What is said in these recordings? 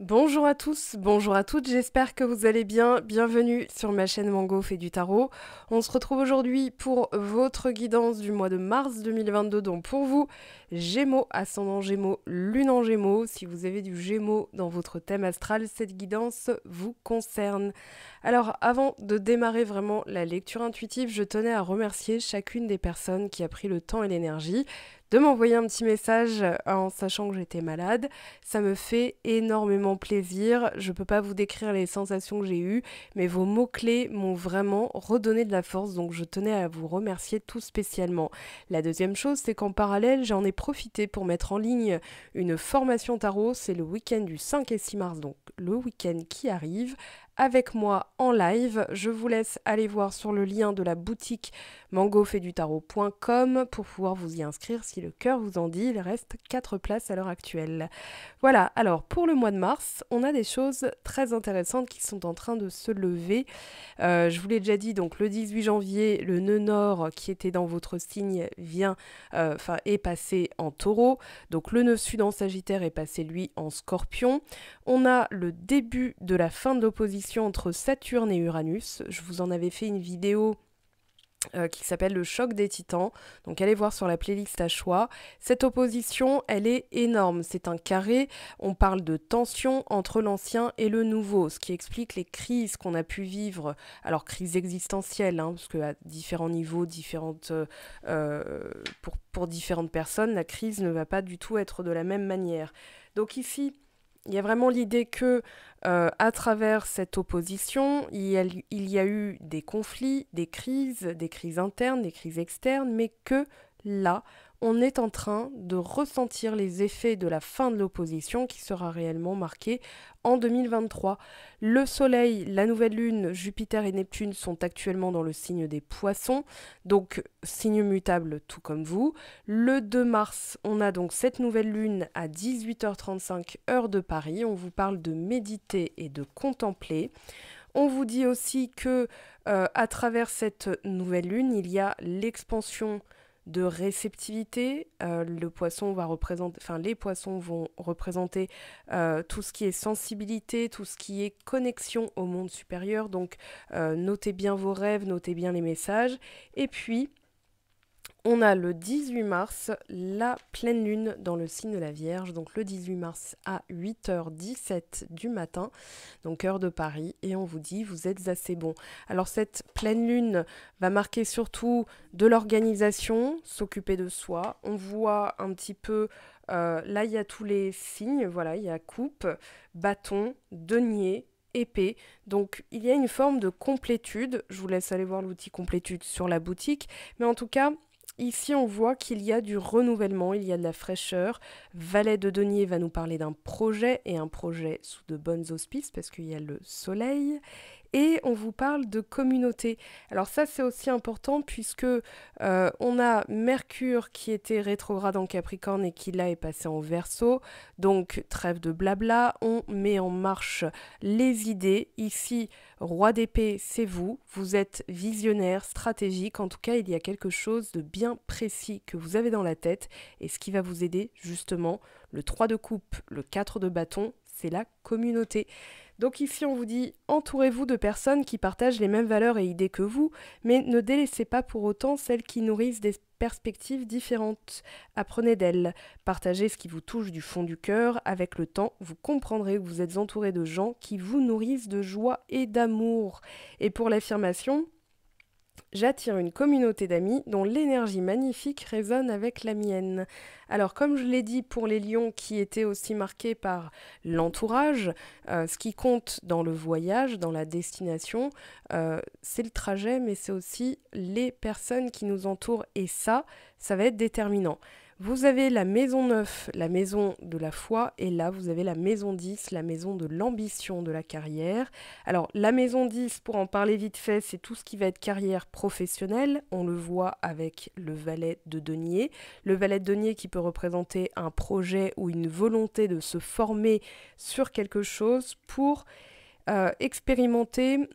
Bonjour à tous, bonjour à toutes, j'espère que vous allez bien. Bienvenue sur ma chaîne Mango fait du tarot. On se retrouve aujourd'hui pour votre guidance du mois de mars 2022. Donc pour vous, Gémeaux, ascendant Gémeaux, Lune en Gémeaux. Si vous avez du Gémeaux dans votre thème astral, cette guidance vous concerne. Alors avant de démarrer vraiment la lecture intuitive, je tenais à remercier chacune des personnes qui a pris le temps et l'énergie de m'envoyer un petit message en sachant que j'étais malade. Ça me fait énormément plaisir. Je ne peux pas vous décrire les sensations que j'ai eues, mais vos mots-clés m'ont vraiment redonné de la force, donc je tenais à vous remercier tout spécialement. La deuxième chose, c'est qu'en parallèle, j'en ai profité pour mettre en ligne une formation tarot. C'est le week-end du 5 et 6 mars, donc le week-end qui arrive. Avec moi en live, je vous laisse aller voir sur le lien de la boutique mangofaidutarot.com pour pouvoir vous y inscrire si le cœur vous en dit. Il reste 4 places à l'heure actuelle. Voilà, alors pour le mois de mars, on a des choses très intéressantes qui sont en train de se lever. Je vous l'ai déjà dit, donc le 18 janvier, le nœud nord qui était dans votre signe est passé en taureau. Donc le nœud sud en sagittaire est passé lui en scorpion. On a le début de la fin de l'opposition entre Saturne et Uranus. Je vous en avais fait une vidéo qui s'appelle le choc des titans. Donc allez voir sur la playlist à choix. Cette opposition, elle est énorme. C'est un carré. On parle de tension entre l'ancien et le nouveau, ce qui explique les crises qu'on a pu vivre. Alors crises existentielles, parce qu'à différents niveaux, pour différentes personnes, la crise ne va pas du tout être de la même manière. Donc ici, il y a vraiment l'idée que, à travers cette opposition, il y a eu des conflits, des crises internes, des crises externes, mais que là, on est en train de ressentir les effets de la fin de l'opposition qui sera réellement marquée en 2023. Le Soleil, la nouvelle lune, Jupiter et Neptune sont actuellement dans le signe des Poissons, donc signe mutable tout comme vous. Le 2 mars, on a donc cette nouvelle lune à 18h35 heure de Paris. On vous parle de méditer et de contempler. On vous dit aussi que à travers cette nouvelle lune, il y a l'expansion de réceptivité. Les poissons vont représenter tout ce qui est sensibilité, tout ce qui est connexion au monde supérieur. Donc notez bien vos rêves, notez bien les messages. Et puis on a le 18 mars, la pleine lune dans le signe de la Vierge, donc le 18 mars à 8h17 du matin, donc heure de Paris, et on vous dit vous êtes assez bon. Alors cette pleine lune va marquer surtout de l'organisation, s'occuper de soi. On voit un petit peu, là il y a tous les signes, voilà, il y a coupe, bâton, denier, épée. Donc il y a une forme de complétude. Je vous laisse aller voir l'outil complétude sur la boutique, mais en tout cas, ici, on voit qu'il y a du renouvellement, il y a de la fraîcheur. Valet de denier va nous parler d'un projet, et un projet sous de bonnes auspices, parce qu'il y a le soleil. Et on vous parle de communauté. Alors ça, c'est aussi important, puisque on a Mercure qui était rétrograde en Capricorne et qui là est passé en Verseau. Donc trêve de blabla, on met en marche les idées. Ici, roi d'épée, c'est vous. Vous êtes visionnaire, stratégique. En tout cas, il y a quelque chose de bien précis que vous avez dans la tête. Et ce qui va vous aider, justement, le 3 de coupe, le 4 de bâton, c'est la communauté. Donc ici, on vous dit, entourez-vous de personnes qui partagent les mêmes valeurs et idées que vous, mais ne délaissez pas pour autant celles qui nourrissent des perspectives différentes. Apprenez d'elles. Partagez ce qui vous touche du fond du cœur. Avec le temps, vous comprendrez que vous êtes entouré de gens qui vous nourrissent de joie et d'amour. Et pour l'affirmation, j'attire une communauté d'amis dont l'énergie magnifique résonne avec la mienne. Alors comme je l'ai dit pour les lions qui étaient aussi marqués par l'entourage, ce qui compte dans le voyage, dans la destination, c'est le trajet, mais c'est aussi les personnes qui nous entourent. Et ça va être déterminant. Vous avez la maison 9, la maison de la foi, et là vous avez la maison 10, la maison de l'ambition de la carrière. Alors la maison 10, pour en parler vite fait, c'est tout ce qui va être carrière professionnelle. On le voit avec le valet de denier. Le valet de denier qui peut représenter un projet ou une volonté de se former sur quelque chose pour expérimenter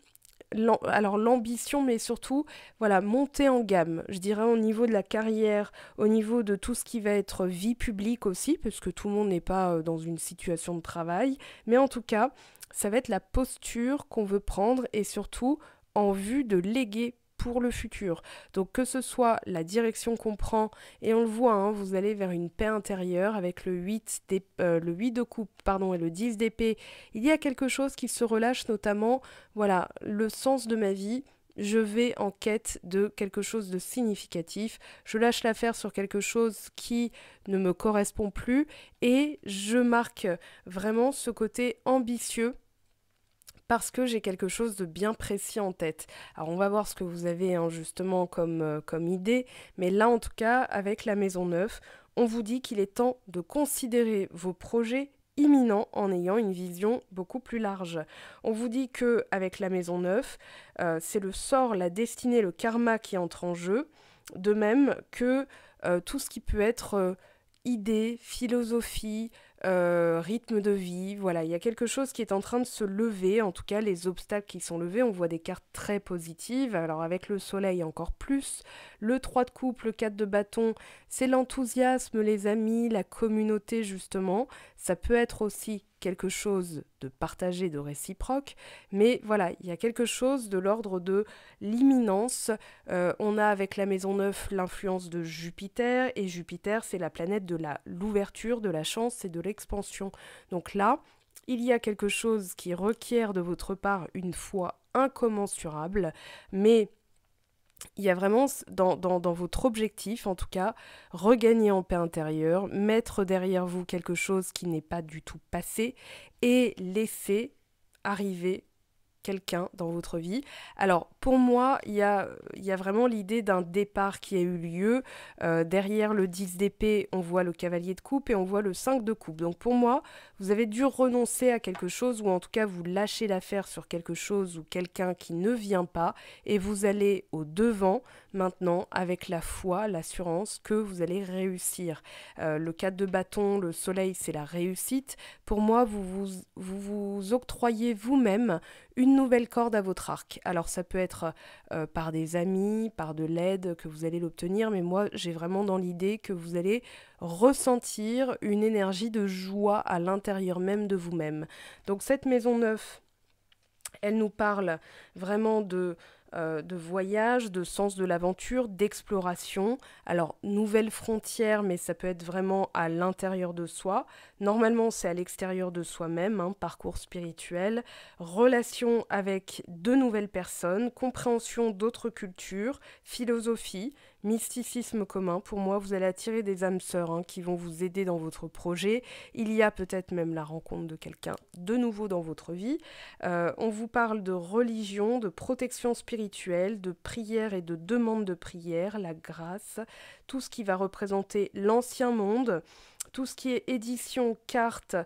alors l'ambition, mais surtout, voilà, monter en gamme, je dirais au niveau de la carrière, au niveau de tout ce qui va être vie publique aussi, parce que tout le monde n'est pas dans une situation de travail, mais en tout cas, ça va être la posture qu'on veut prendre et surtout en vue de léguer pour le futur. Donc que ce soit la direction qu'on prend, et on le voit, hein, vous allez vers une paix intérieure avec le 8 de coupe pardon, et le 10 d'épée, il y a quelque chose qui se relâche, notamment, voilà, le sens de ma vie. Je vais en quête de quelque chose de significatif, je lâche l'affaire sur quelque chose qui ne me correspond plus et je marque vraiment ce côté ambitieux parce que j'ai quelque chose de bien précis en tête. Alors on va voir ce que vous avez hein, justement comme idée, mais là en tout cas avec la maison neuve, on vous dit qu'il est temps de considérer vos projets imminents en ayant une vision beaucoup plus large. On vous dit que avec la maison neuve, c'est le sort, la destinée, le karma qui entre en jeu, de même que tout ce qui peut être idée, philosophie, rythme de vie, voilà, il y a quelque chose qui est en train de se lever, en tout cas les obstacles qui sont levés, on voit des cartes très positives, alors avec le soleil encore plus, le 3 de coupe, le 4 de bâton, c'est l'enthousiasme, les amis, la communauté justement, ça peut être aussi quelque chose de partagé, de réciproque, mais voilà, il y a quelque chose de l'ordre de l'imminence. On a avec la maison neuve l'influence de Jupiter, et Jupiter c'est la planète de l'ouverture, de la chance et de l'expansion. Donc là, il y a quelque chose qui requiert de votre part une foi incommensurable, mais il y a vraiment dans votre objectif, en tout cas, regagner en paix intérieure, mettre derrière vous quelque chose qui n'est pas du tout passé et laisser arriver quelqu'un dans votre vie. Alors, pour moi, il y a vraiment l'idée d'un départ qui a eu lieu. Derrière le 10 d'épée, on voit le cavalier de coupe et on voit le 5 de coupe. Donc, pour moi, vous avez dû renoncer à quelque chose ou en tout cas, vous lâchez l'affaire sur quelque chose ou quelqu'un qui ne vient pas et vous allez au devant maintenant avec la foi, l'assurance que vous allez réussir. Le 4 de bâton, le soleil, c'est la réussite. Pour moi, vous octroyez vous-même une nouvelle corde à votre arc. Alors ça peut être par des amis, par de l'aide que vous allez l'obtenir, mais moi j'ai vraiment dans l'idée que vous allez ressentir une énergie de joie à l'intérieur même de vous-même. Donc cette maison neuve, elle nous parle vraiment de voyage, de sens de l'aventure, d'exploration. Alors, nouvelles frontières, mais ça peut être vraiment à l'intérieur de soi. Normalement, c'est à l'extérieur de soi-même, hein, parcours spirituel, relation avec de nouvelles personnes, compréhension d'autres cultures, philosophie, mysticisme commun. Pour moi, vous allez attirer des âmes sœurs hein, qui vont vous aider dans votre projet. Il y a peut-être même la rencontre de quelqu'un de nouveau dans votre vie. On vous parle de religion, de protection spirituelle, de prière et de demande de prière, la grâce, tout ce qui va représenter l'ancien monde, tout ce qui est édition, carte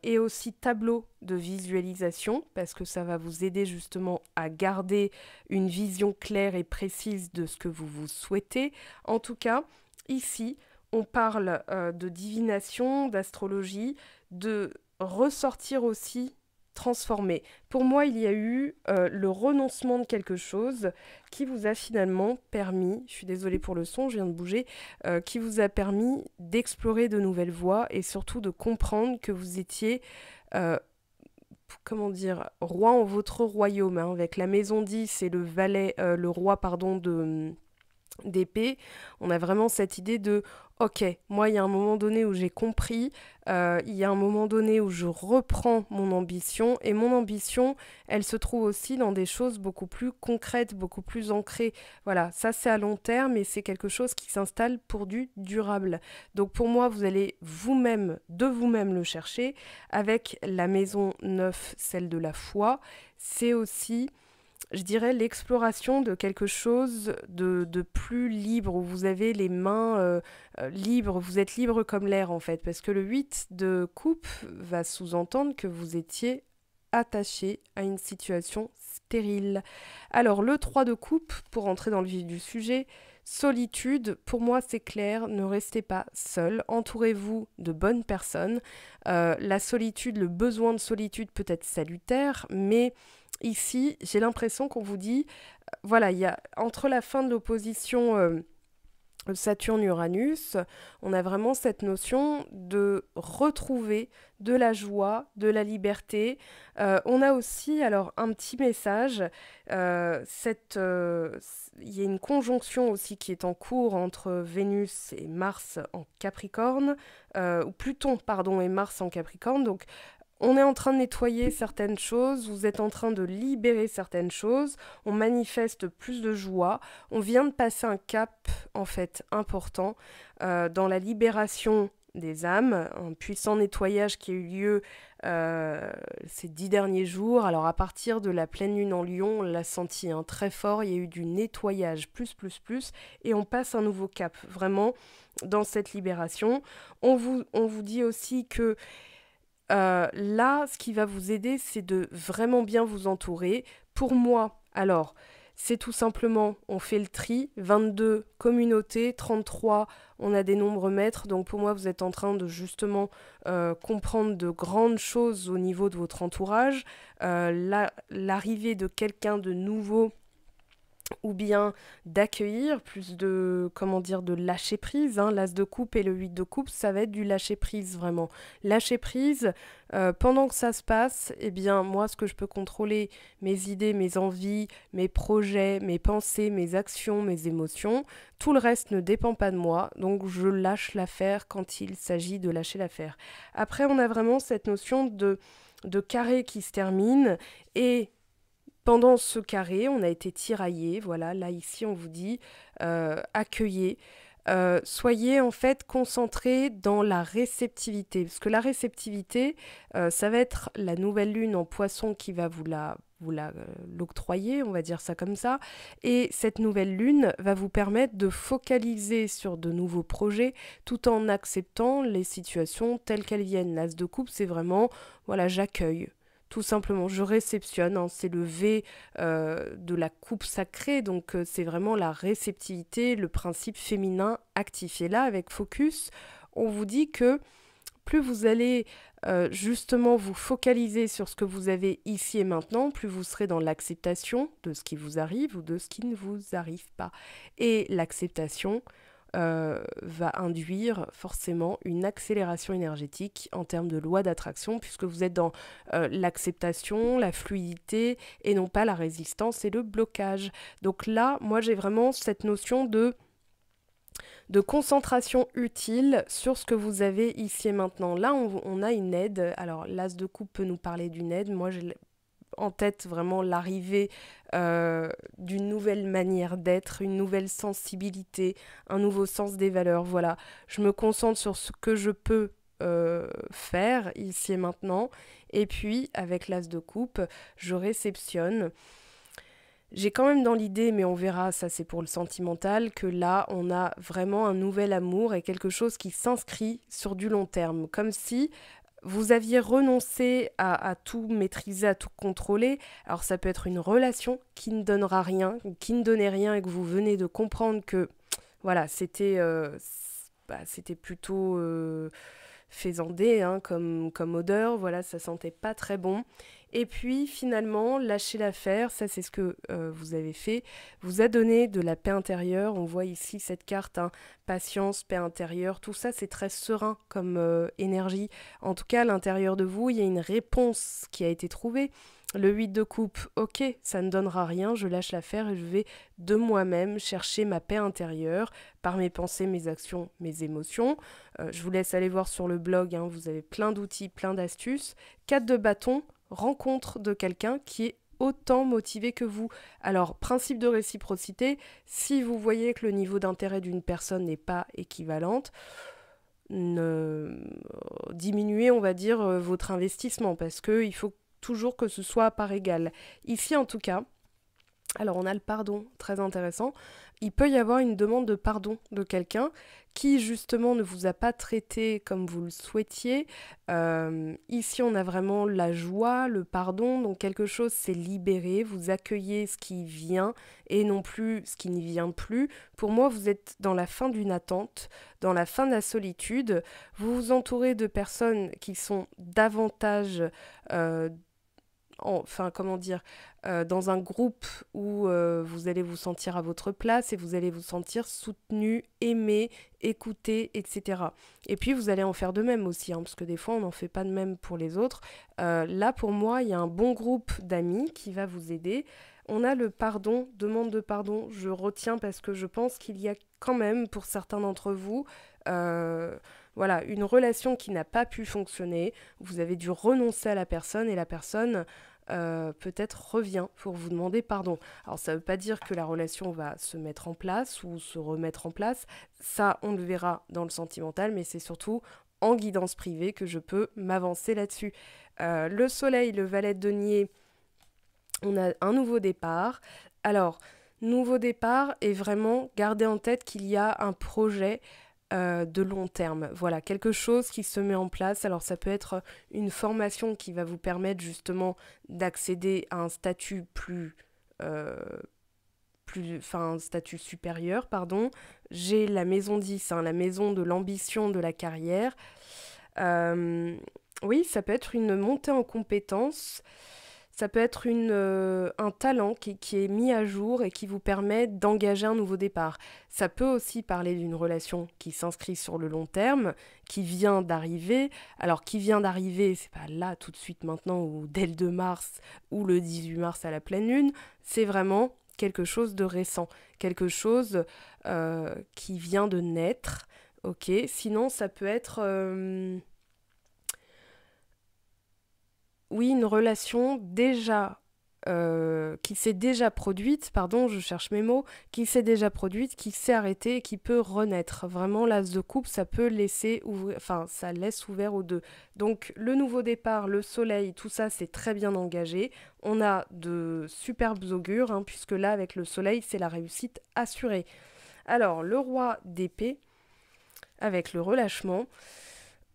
et aussi tableau de visualisation, parce que ça va vous aider justement à garder une vision claire et précise de ce que vous souhaitez. En tout cas, ici, on parle de divination, d'astrologie, de ressortir aussi transformé. Pour moi, il y a eu le renoncement de quelque chose qui vous a finalement permis, je suis désolée pour le son, je viens de bouger, qui vous a permis d'explorer de nouvelles voies et surtout de comprendre que vous étiez, euh, comment dire, roi en votre royaume, hein, avec la maison 10 et le roi, pardon, d'épée, on a vraiment cette idée de ok, moi il y a un moment donné où j'ai compris, il y a un moment donné où je reprends mon ambition et mon ambition elle se trouve aussi dans des choses beaucoup plus concrètes, beaucoup plus ancrées, voilà, ça c'est à long terme et c'est quelque chose qui s'installe pour du durable. Donc pour moi vous allez vous-même, de vous-même le chercher avec la maison 9, celle de la foi, c'est aussi je dirais l'exploration de quelque chose de plus libre, où vous avez les mains libres, vous êtes libre comme l'air en fait, parce que le 8 de coupe va sous-entendre que vous étiez attaché à une situation stérile. Alors le 3 de coupe, pour entrer dans le vif du sujet, solitude, pour moi c'est clair, ne restez pas seul, entourez-vous de bonnes personnes. La solitude, le besoin de solitude peut être salutaire, mais ici, j'ai l'impression qu'on vous dit, voilà, il y a entre la fin de l'opposition Saturne-Uranus, on a vraiment cette notion de retrouver de la joie, de la liberté. On a aussi, alors, un petit message. Il y a une conjonction aussi qui est en cours entre Vénus et Mars en Capricorne, ou Pluton, pardon, et Mars en Capricorne. Donc, on est en train de nettoyer certaines choses, vous êtes en train de libérer certaines choses, on manifeste plus de joie, on vient de passer un cap en fait important dans la libération des âmes, un puissant nettoyage qui a eu lieu ces 10 derniers jours. Alors à partir de la pleine lune en Lion, on l'a senti très fort, il y a eu du nettoyage plus, et on passe un nouveau cap, vraiment, dans cette libération. On vous dit aussi que là, ce qui va vous aider, c'est de vraiment bien vous entourer. Pour moi, alors, c'est tout simplement, on fait le tri, 22 communautés, 33, on a des nombres maîtres, donc pour moi, vous êtes en train de justement comprendre de grandes choses au niveau de votre entourage. L'arrivée de quelqu'un de nouveau ou bien d'accueillir, plus de, comment dire, de lâcher prise. L'as de coupe et le 8 de coupe, ça va être du lâcher prise, vraiment. Lâcher prise, pendant que ça se passe, eh bien, moi, ce que je peux contrôler, mes idées, mes envies, mes projets, mes pensées, mes actions, mes émotions, tout le reste ne dépend pas de moi, donc je lâche l'affaire quand il s'agit de lâcher l'affaire. Après, on a vraiment cette notion de carré qui se termine, et pendant ce carré, on a été tiraillé. Voilà, là ici on vous dit accueillez. Soyez en fait concentrés dans la réceptivité, parce que la réceptivité, ça va être la nouvelle lune en poisson qui va l'octroyer, on va dire ça comme ça, et cette nouvelle lune va vous permettre de focaliser sur de nouveaux projets tout en acceptant les situations telles qu'elles viennent. L'as de coupe, c'est vraiment, voilà, j'accueille. Tout simplement, je réceptionne, c'est le V de la coupe sacrée, donc c'est vraiment la réceptivité, le principe féminin actif. Et là, avec Focus, on vous dit que plus vous allez justement vous focaliser sur ce que vous avez ici et maintenant, plus vous serez dans l'acceptation de ce qui vous arrive ou de ce qui ne vous arrive pas. Et l'acceptation va induire forcément une accélération énergétique en termes de loi d'attraction, puisque vous êtes dans l'acceptation, la fluidité, et non pas la résistance et le blocage. Donc là, moi j'ai vraiment cette notion de concentration utile sur ce que vous avez ici et maintenant. Là, on a une aide. Alors, l'as de coupe peut nous parler d'une aide. Moi, j'ai en tête vraiment l'arrivée d'une nouvelle manière d'être, une nouvelle sensibilité, un nouveau sens des valeurs. Voilà, je me concentre sur ce que je peux faire ici et maintenant. Et puis, avec l'as de coupe, je réceptionne. J'ai quand même dans l'idée, mais on verra, ça c'est pour le sentimental, que là on a vraiment un nouvel amour et quelque chose qui s'inscrit sur du long terme. Comme si vous aviez renoncé à tout maîtriser, à tout contrôler. Alors ça peut être une relation qui ne donnera rien, qui ne donnait rien et que vous venez de comprendre que voilà, c'était plutôt faisandé comme odeur, voilà, ça sentait pas très bon. Et puis finalement, lâcher l'affaire, ça c'est ce que vous avez fait, vous a donné de la paix intérieure. On voit ici cette carte, patience, paix intérieure, tout ça c'est très serein comme énergie. En tout cas, à l'intérieur de vous, il y a une réponse qui a été trouvée. Le 8 de coupe, ok, ça ne donnera rien, je lâche l'affaire et je vais de moi-même chercher ma paix intérieure par mes pensées, mes actions, mes émotions. Je vous laisse aller voir sur le blog, vous avez plein d'outils, plein d'astuces. 4 de bâton, rencontre de quelqu'un qui est autant motivé que vous. Alors, principe de réciprocité, si vous voyez que le niveau d'intérêt d'une personne n'est pas équivalente, diminuez, on va dire, votre investissement, parce qu'il faut toujours que ce soit à part égale. Ici, en tout cas, alors on a le pardon, très intéressant. Il peut y avoir une demande de pardon de quelqu'un qui justement ne vous a pas traité comme vous le souhaitiez. Ici on a vraiment la joie, le pardon, donc quelque chose s'est libéré, vous accueillez ce qui vient et non plus ce qui n'y vient plus. Pour moi vous êtes dans la fin d'une attente, dans la fin de la solitude, vous vous entourez de personnes qui sont davantage enfin, comment dire, dans un groupe où vous allez vous sentir à votre place et vous allez vous sentir soutenu, aimé, écouté, etc. Et puis, vous allez en faire de même aussi, hein, parce que des fois, on n'en fait pas de même pour les autres. Là, pour moi, il y a un bon groupe d'amis qui va vous aider. On a le pardon, demande de pardon. Je retiens parce que je pense qu'il y a quand même, pour certains d'entre vous, euh, voilà, une relation qui n'a pas pu fonctionner. Vous avez dû renoncer à la personne et la personne peut-être revient pour vous demander pardon. Alors ça ne veut pas dire que la relation va se mettre en place ou se remettre en place. Ça, on le verra dans le sentimental, mais c'est surtout en guidance privée que je peux m'avancer là-dessus. Le soleil, le valet de denier, on a un nouveau départ. Alors, nouveau départ et vraiment garder en tête qu'il y a un projet de long terme. Voilà, quelque chose qui se met en place. Alors ça peut être une formation qui va vous permettre justement d'accéder à un statut euh, enfin un statut supérieur, pardon. J'ai la maison 10, hein, la maison de l'ambition de la carrière. Euh, oui, ça peut être une montée en compétences. Ça peut être un talent qui est mis à jour et qui vous permet d'engager un nouveau départ. Ça peut aussi parler d'une relation qui s'inscrit sur le long terme, qui vient d'arriver. Alors, qui vient d'arriver, c'est pas là tout de suite maintenant ou dès le 2 mars ou le 18 mars à la pleine lune. C'est vraiment quelque chose de récent, quelque chose qui vient de naître. Ok, sinon ça peut être oui, une relation déjà qui s'est déjà produite, pardon, je cherche mes mots, qui s'est déjà produite, qui s'est arrêtée et qui peut renaître. Vraiment, l'as de coupe, ça peut laisser ouvrir, enfin, ça laisse ouvert aux deux. Donc, le nouveau départ, le soleil, tout ça, c'est très bien engagé. On a de superbes augures, hein, puisque là, avec le soleil, c'est la réussite assurée. Alors, le roi d'épée, avec le relâchement.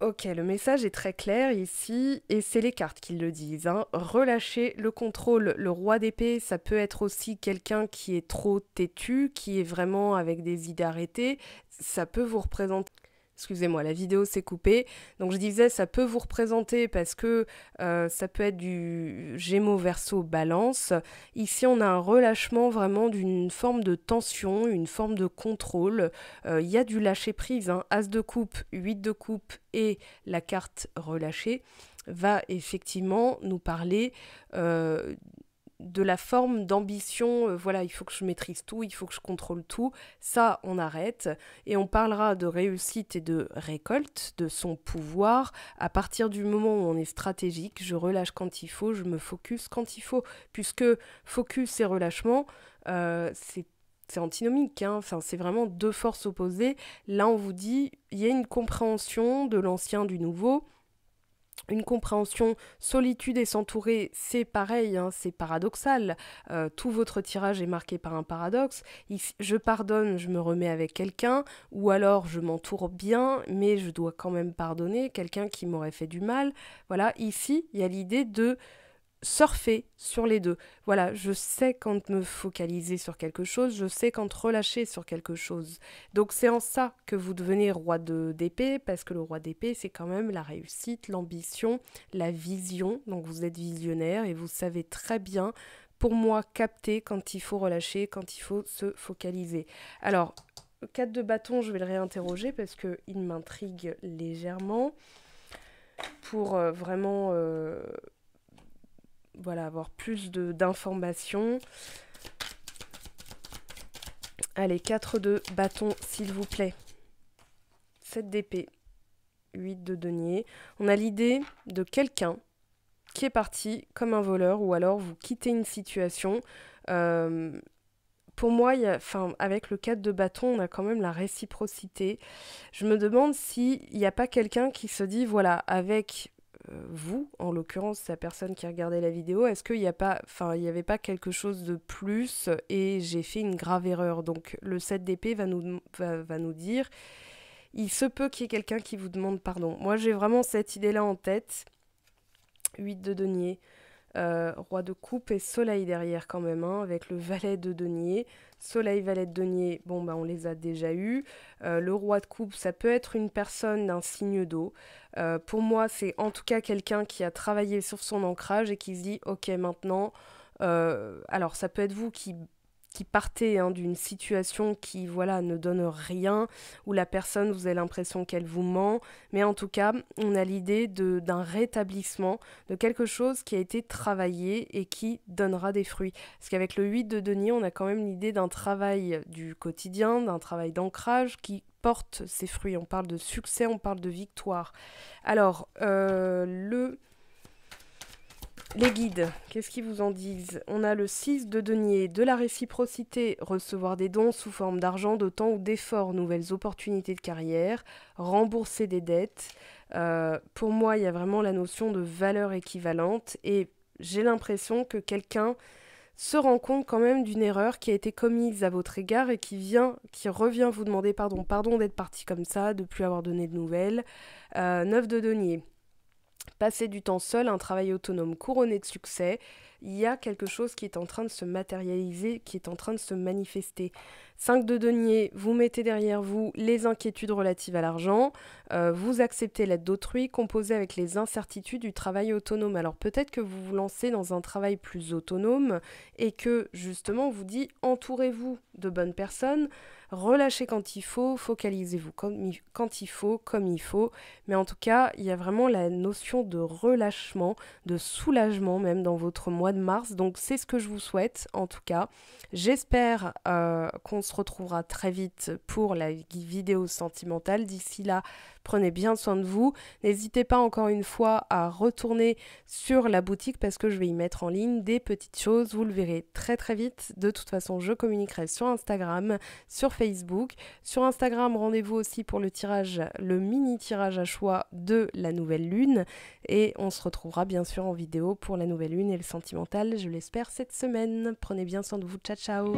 Ok, le message est très clair ici, et c'est les cartes qui le disent, hein. Relâchez le contrôle. Le roi d'épée, ça peut être aussi quelqu'un qui est trop têtu, qui est vraiment avec des idées arrêtées. Ça peut vous représenter. Excusez-moi, la vidéo s'est coupée. Donc je disais, ça peut vous représenter parce que ça peut être du Gémeaux, Verseau, Balance. Ici, on a un relâchement vraiment d'une forme de tension, une forme de contrôle. Il y a du lâcher-prise, hein. As de coupe, 8 de coupe et la carte relâchée va effectivement nous parler de la forme d'ambition, voilà, il faut que je maîtrise tout, il faut que je contrôle tout, ça on arrête, et on parlera de réussite et de récolte, de son pouvoir, à partir du moment où on est stratégique, je relâche quand il faut, je me focus quand il faut, puisque focus et relâchement, c'est antinomique, hein. Enfin, c'est vraiment deux forces opposées. Là, on vous dit, il y a une compréhension de l'ancien, du nouveau, une compréhension solitude et s'entourer, c'est pareil, hein, c'est paradoxal. Tout votre tirage est marqué par un paradoxe. Ici, je pardonne, je me remets avec quelqu'un, ou alors je m'entoure bien, mais je dois quand même pardonner quelqu'un qui m'aurait fait du mal. Voilà, ici, il y a l'idée de surfer sur les deux. Voilà, je sais quand me focaliser sur quelque chose, je sais quand relâcher sur quelque chose. Donc c'est en ça que vous devenez roi d'épée, parce que le roi d'épée, c'est quand même la réussite, l'ambition, la vision. Donc vous êtes visionnaire et vous savez très bien, pour moi, capter quand il faut relâcher, quand il faut se focaliser. Alors, le 4 de bâton, je vais le réinterroger parce qu'il m'intrigue légèrement pour vraiment voilà, avoir plus d'informations. Allez, 4 de bâton, s'il vous plaît. 7 d'épée, 8 de denier. On a l'idée de quelqu'un qui est parti comme un voleur, ou alors vous quittez une situation. Pour moi, avec le 4 de bâton, on a quand même la réciprocité. Je me demande s'il n'y a pas quelqu'un qui se dit, voilà, avec vous, en l'occurrence la personne qui regardait la vidéo, est-ce qu'il n'y a pas, il n'y avait pas quelque chose de plus et j'ai fait une grave erreur. Donc le 7 d'épée va nous dire, il se peut qu'il y ait quelqu'un qui vous demande pardon. Moi j'ai vraiment cette idée-là en tête. 8 de denier. Roi de coupe et soleil derrière quand même, hein, avec le valet de denier. Soleil, valet de denier, bon bah on les a déjà eus. Le roi de coupe, ça peut être une personne d'un signe d'eau. Pour moi, c'est en tout cas quelqu'un qui a travaillé sur son ancrage et qui se dit, ok, maintenant, alors ça peut être vous qui partez hein, d'une situation qui voilà ne donne rien, où la personne, vous avez l'impression qu'elle vous ment, mais en tout cas, on a l'idée d'un rétablissement, de quelque chose qui a été travaillé et qui donnera des fruits. Parce qu'avec le 8 de denier, on a quand même l'idée d'un travail du quotidien, d'un travail d'ancrage qui porte ses fruits. On parle de succès, on parle de victoire. Alors, les guides, qu'est-ce qu'ils vous en disent? On a le 6 de denier, de la réciprocité, recevoir des dons sous forme d'argent, de temps ou d'efforts, nouvelles opportunités de carrière, rembourser des dettes. Pour moi, il y a vraiment la notion de valeur équivalente et j'ai l'impression que quelqu'un se rend compte quand même d'une erreur qui a été commise à votre égard et qui revient vous demander pardon d'être parti comme ça, de plus avoir donné de nouvelles. 9 de denier. Passer du temps seul, un travail autonome couronné de succès, il y a quelque chose qui est en train de se matérialiser, qui est en train de se manifester. 5 de denier, vous mettez derrière vous les inquiétudes relatives à l'argent, vous acceptez l'aide d'autrui, composé avec les incertitudes du travail autonome. Alors peut-être que vous vous lancez dans un travail plus autonome et que justement on vous dit entourez-vous de bonnes personnes, relâchez quand il faut, focalisez-vous quand il faut, comme il faut. Mais en tout cas, il y a vraiment la notion de relâchement, de soulagement même dans votre mois de mars. Donc c'est ce que je vous souhaite en tout cas. J'espère qu'on se retrouvera très vite pour la vidéo sentimentale. D'ici là, prenez bien soin de vous. N'hésitez pas encore une fois à retourner sur la boutique parce que je vais y mettre en ligne des petites choses. Vous le verrez très très vite. De toute façon, je communiquerai sur Instagram, sur Facebook. Sur Instagram, rendez-vous aussi pour le tirage, le mini tirage à choix de la nouvelle lune. Et on se retrouvera bien sûr en vidéo pour la nouvelle lune et le sentimental, je l'espère, cette semaine. Prenez bien soin de vous. Ciao, ciao!